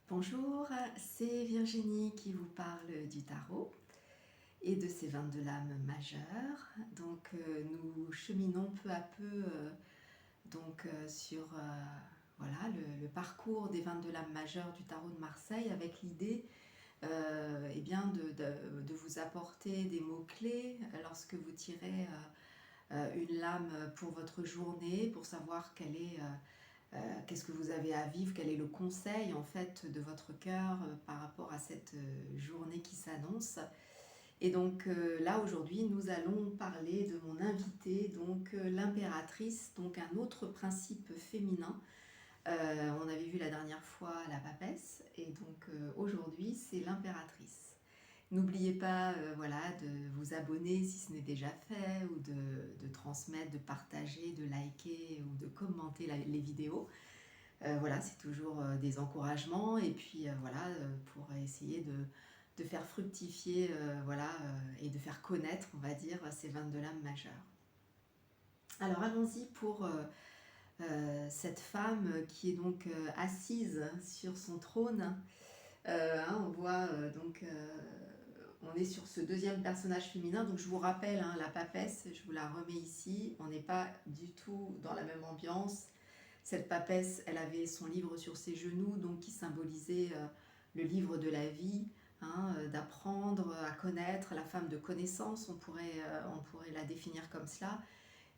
Bonjour, c'est Virginie qui vous parle du tarot et de ces 22 lames majeures. Nous cheminons peu à peu sur voilà, le parcours des 22 lames majeures du tarot de Marseille avec l'idée de vous apporter des mots-clés lorsque vous tirez une lame pour votre journée, pour savoir qu'est-ce que vous avez à vivre, quel est le conseil en fait de votre cœur par rapport à cette journée qui s'annonce. Et là aujourd'hui nous allons parler de mon invitée, l'impératrice, donc un autre principe féminin. On avait vu la dernière fois la papesse et aujourd'hui c'est l'impératrice. N'oubliez pas voilà, de vous abonner si ce n'est déjà fait, ou de transmettre, de partager, de liker ou de commenter les vidéos. Voilà, c'est toujours des encouragements et puis voilà, pour essayer de faire fructifier et de faire connaître, on va dire, ces 22 lames majeures. Alors allons-y pour cette femme qui est assise sur son trône. On voit on est sur ce deuxième personnage féminin, donc je vous rappelle la papesse, je vous la remets ici, on n'est pas du tout dans la même ambiance. Cette papesse, elle avait son livre sur ses genoux, donc qui symbolisait le livre de la vie, d'apprendre à connaître, la femme de connaissance, on pourrait la définir comme cela.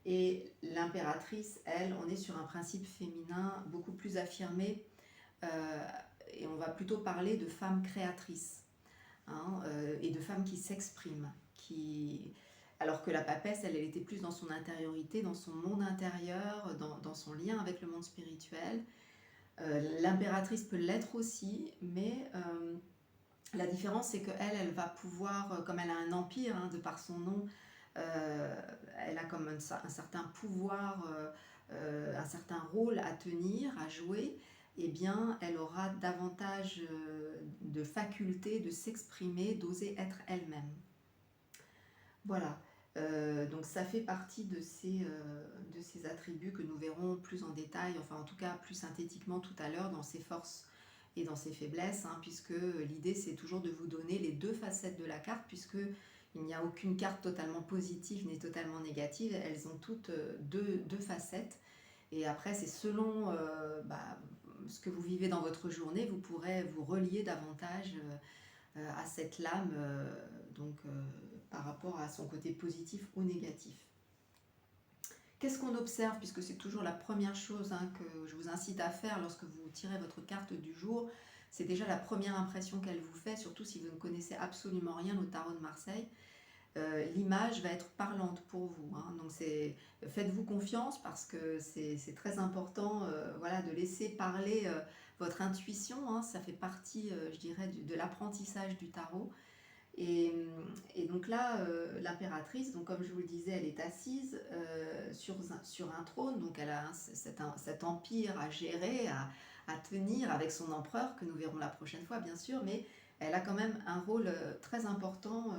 Et l'impératrice, elle, on est sur un principe féminin beaucoup plus affirmé, et on va plutôt parler de femme créatrice, et de femmes qui s'expriment, alors que la papesse, elle était plus dans son intériorité, dans son monde intérieur, dans son lien avec le monde spirituel. L'impératrice peut l'être aussi, mais la différence c'est qu'elle, elle va pouvoir, comme elle a un empire, de par son nom, elle a comme un certain pouvoir, un certain rôle à tenir, à jouer. Eh bien, elle aura davantage de faculté de s'exprimer, d'oser être elle-même. Voilà, donc ça fait partie de ces attributs que nous verrons plus en détail, enfin en tout cas plus synthétiquement tout à l'heure, dans ses forces et dans ses faiblesses, puisque l'idée c'est toujours de vous donner les deux facettes de la carte, puisque il n'y a aucune carte totalement positive ni totalement négative, elles ont toutes deux facettes. Et après, c'est selon ce que vous vivez dans votre journée, vous pourrez vous relier davantage à cette lame, par rapport à son côté positif ou négatif. Qu'est-ce qu'on observe, puisque c'est toujours la première chose que je vous incite à faire lorsque vous tirez votre carte du jour, c'est déjà la première impression qu'elle vous fait, surtout si vous ne connaissez absolument rien au tarot de Marseille. L'image va être parlante pour vous, donc faites-vous confiance, parce que c'est très important voilà, de laisser parler votre intuition, ça fait partie je dirais de l'apprentissage du tarot. Et donc là, l'impératrice, donc comme je vous le disais, elle est assise sur un trône, donc elle a cet empire à gérer, à tenir avec son empereur, que nous verrons la prochaine fois bien sûr, mais elle a quand même un rôle très important,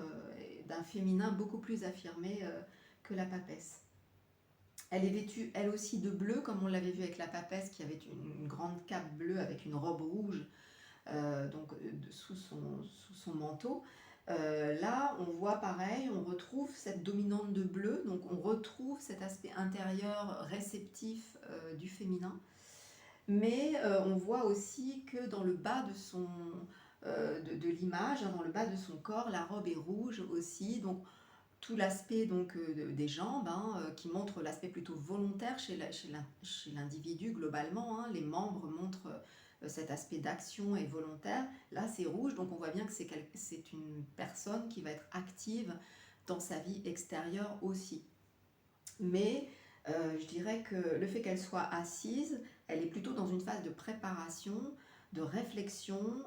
d'un féminin beaucoup plus affirmé que la papesse. Elle est vêtue elle aussi de bleu, comme on l'avait vu avec la papesse, qui avait une grande cape bleue avec une robe rouge sous son manteau. Là, on voit pareil, on retrouve cette dominante de bleu, donc on retrouve cet aspect intérieur réceptif du féminin. Mais on voit aussi que dans le bas de l'image, dans le bas de son corps, la robe est rouge aussi, donc tout l'aspect des jambes, qui montre l'aspect plutôt volontaire chez l'individu globalement, les membres montrent cet aspect d'action et volontaire. Là c'est rouge, donc on voit bien que c'est une personne qui va être active dans sa vie extérieure aussi. Mais je dirais que le fait qu'elle soit assise, elle est plutôt dans une phase de préparation, de réflexion,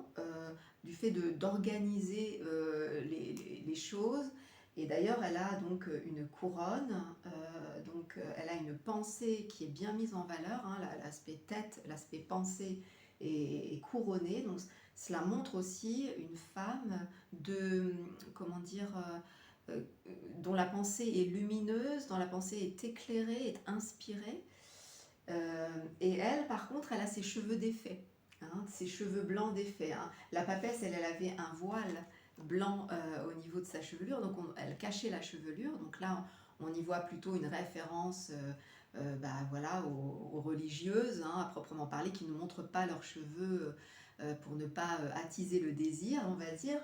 du fait d'organiser les choses. Et d'ailleurs, elle a donc une couronne, elle a une pensée qui est bien mise en valeur, l'aspect tête, l'aspect pensée est couronné. Donc cela montre aussi une femme comment dire, dont la pensée est lumineuse, dont la pensée est éclairée, est inspirée. Et elle, par contre, elle a ses cheveux défaits. hein, ses cheveux blancs défaits, hein. La papesse, elle avait un voile blanc au niveau de sa chevelure, donc elle cachait la chevelure. Donc là, on y voit plutôt une référence bah, voilà, aux religieuses, hein, à proprement parler, qui ne montrent pas leurs cheveux pour ne pas attiser le désir, on va dire.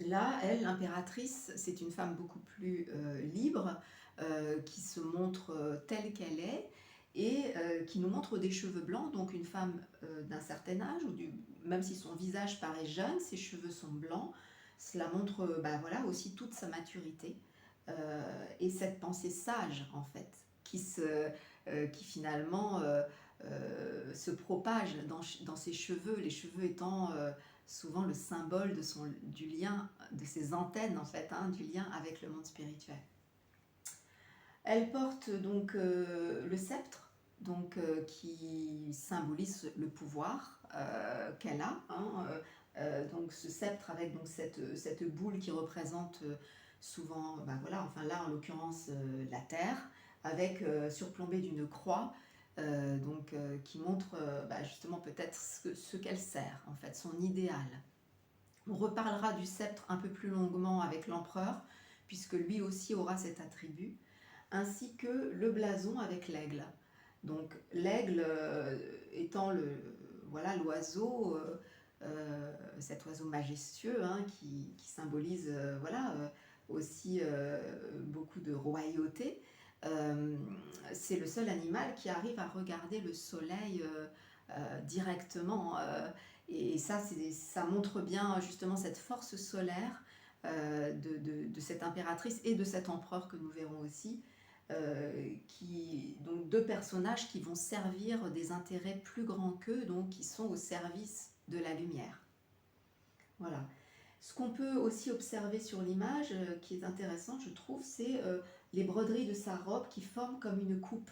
Là, elle, l'impératrice, c'est une femme beaucoup plus libre, qui se montre telle qu'elle est et qui nous montre des cheveux blancs, donc une femme d'un certain âge, même si son visage paraît jeune, ses cheveux sont blancs. Cela montre bah, voilà, aussi toute sa maturité et cette pensée sage, en fait, qui finalement se propage dans ses cheveux, les cheveux étant souvent le symbole du lien, de ses antennes en fait, hein, du lien avec le monde spirituel. Elle porte donc le sceptre, donc, qui symbolise le pouvoir qu'elle a, hein, donc ce sceptre avec donc cette boule qui représente souvent, ben voilà, enfin là en l'occurrence la terre, avec surplombée d'une croix, donc, qui montre bah, justement peut-être ce qu'elle sert, en fait, son idéal. On reparlera du sceptre un peu plus longuement avec l'empereur, puisque lui aussi aura cet attribut, ainsi que le blason avec l'aigle. Donc l'aigle étant voilà, l'oiseau, cet oiseau majestueux hein, qui symbolise voilà, aussi beaucoup de royauté. C'est le seul animal qui arrive à regarder le soleil directement. Et ça, ça montre bien justement cette force solaire de cette impératrice et de cet empereur que nous verrons aussi. Donc deux personnages qui vont servir des intérêts plus grands qu'eux, donc qui sont au service de la lumière. Voilà. Ce qu'on peut aussi observer sur l'image, qui est intéressant, je trouve, c'est les broderies de sa robe qui forment comme une coupe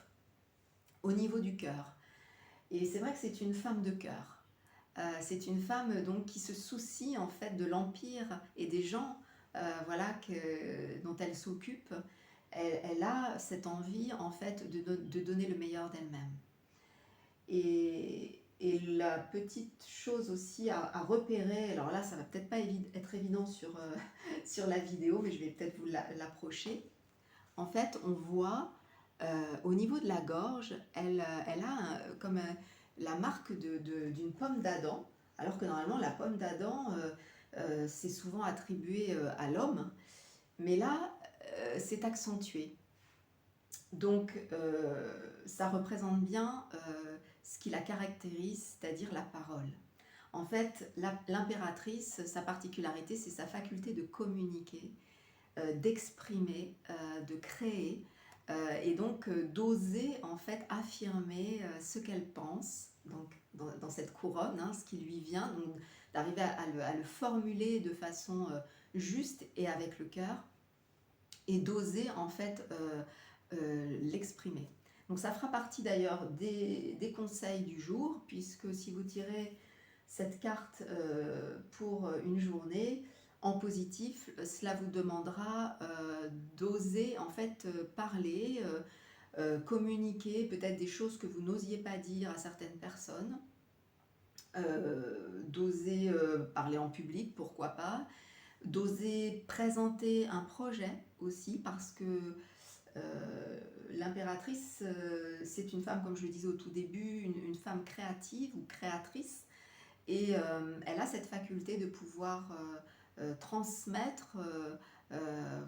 au niveau du cœur. Et c'est vrai que c'est une femme de cœur. C'est une femme donc qui se soucie en fait de l'empire et des gens voilà, dont elle s'occupe. Elle a cette envie en fait de donner le meilleur d'elle-même. Et la petite chose aussi à repérer, alors là ça va peut-être pas être évident sur la vidéo, mais je vais peut-être vous l'approcher. En fait, on voit au niveau de la gorge, elle a comme la marque d'une pomme d'Adam, alors que normalement la pomme d'Adam, c'est souvent attribué à l'homme, mais là, c'est accentué. Donc, ça représente bien ce qui la caractérise, c'est-à-dire la parole. En fait, l'impératrice, sa particularité, c'est sa faculté de communiquer, d'exprimer, de créer, et donc d'oser en fait affirmer ce qu'elle pense, donc dans cette couronne, hein, ce qui lui vient, donc d'arriver à le formuler de façon juste et avec le cœur, et d'oser en fait l'exprimer. Donc ça fera partie d'ailleurs des conseils du jour, puisque si vous tirez cette carte pour une journée, en positif, cela vous demandera d'oser en fait parler, communiquer peut-être des choses que vous n'osiez pas dire à certaines personnes, d'oser parler en public, pourquoi pas, d'oser présenter un projet aussi, parce que l'impératrice, c'est une femme, comme je le disais au tout début, une femme créative ou créatrice, et elle a cette faculté de pouvoir transmettre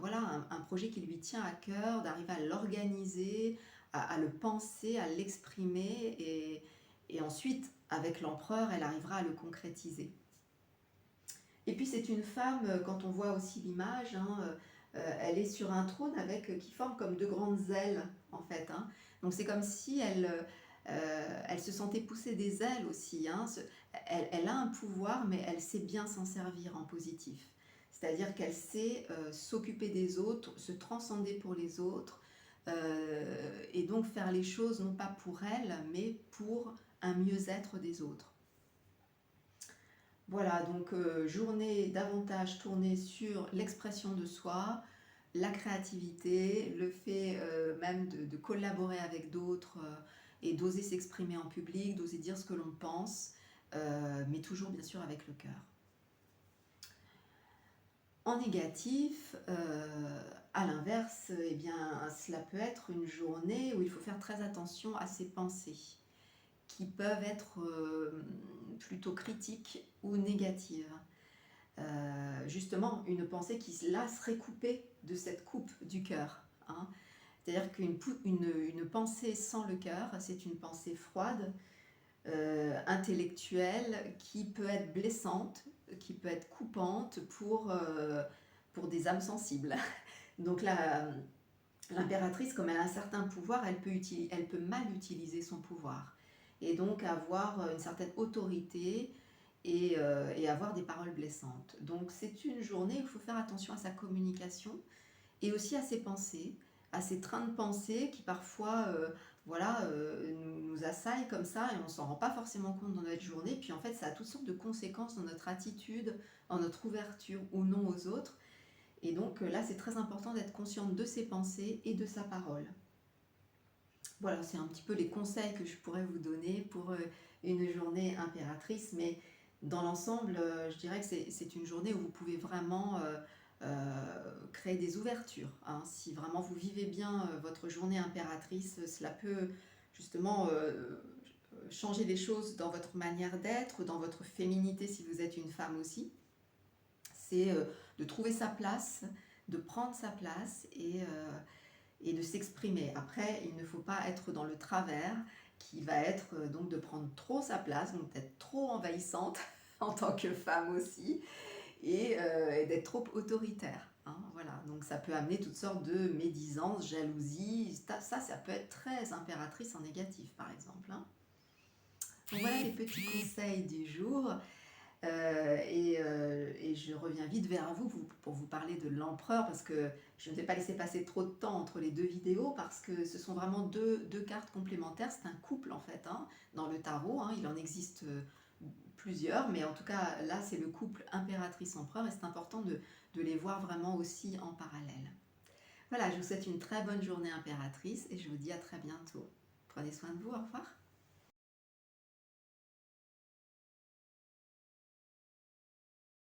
voilà, un projet qui lui tient à cœur, d'arriver à l'organiser, à le penser, à l'exprimer, et ensuite, avec l'empereur, elle arrivera à le concrétiser. Et puis c'est une femme, quand on voit aussi l'image, hein, elle est sur un trône qui forme comme deux grandes ailes, en fait. Hein. Donc c'est comme si elle se sentait pousser des ailes aussi. Hein. Elle a un pouvoir, mais elle sait bien s'en servir en positif. C'est-à-dire qu'elle sait s'occuper des autres, se transcender pour les autres, et donc faire les choses non pas pour elle, mais pour un mieux-être des autres. Voilà, donc journée davantage tournée sur l'expression de soi, la créativité, le fait même de collaborer avec d'autres et d'oser s'exprimer en public, d'oser dire ce que l'on pense, mais toujours bien sûr avec le cœur. En négatif, à l'inverse, eh bien, cela peut être une journée où il faut faire très attention à ses pensées, qui peuvent être plutôt critiques ou négatives. Justement, une pensée qui là serait coupée de cette coupe du cœur, hein. C'est-à-dire qu'une pensée sans le cœur, c'est une pensée froide, intellectuelle, qui peut être blessante, qui peut être coupante pour des âmes sensibles. Donc l'impératrice, comme elle a un certain pouvoir, elle peut mal utiliser son pouvoir. Et donc avoir une certaine autorité et avoir des paroles blessantes. Donc c'est une journée où il faut faire attention à sa communication et aussi à ses pensées, à ses trains de pensée qui parfois nous assaillent comme ça et on ne s'en rend pas forcément compte dans notre journée. Puis en fait, ça a toutes sortes de conséquences dans notre attitude, dans notre ouverture ou non aux autres. Et donc là, c'est très important d'être consciente de ses pensées et de sa parole. Voilà, c'est un petit peu les conseils que je pourrais vous donner pour une journée impératrice, mais dans l'ensemble, je dirais que c'est une journée où vous pouvez vraiment créer des ouvertures, hein. Si vraiment vous vivez bien votre journée impératrice, cela peut justement changer les choses dans votre manière d'être, dans votre féminité si vous êtes une femme aussi. C'est de trouver sa place, de prendre sa place et de s'exprimer. Après, il ne faut pas être dans le travers qui va être donc de prendre trop sa place, donc d'être trop envahissante en tant que femme aussi, et d'être trop autoritaire, hein, voilà. Donc ça peut amener toutes sortes de médisance, jalousie, ça peut être très impératrice en négatif par exemple, hein. Donc voilà les petits conseils du jour. Et je reviens vite vers vous pour vous parler de l'empereur parce que je ne vais pas laisser passer trop de temps entre les deux vidéos parce que ce sont vraiment deux cartes complémentaires. C'est un couple en fait, hein, dans le tarot, hein. Il en existe plusieurs, mais en tout cas là c'est le couple impératrice-empereur et c'est important de les voir vraiment aussi en parallèle. Voilà, je vous souhaite une très bonne journée impératrice et je vous dis à très bientôt. Prenez soin de vous, au revoir.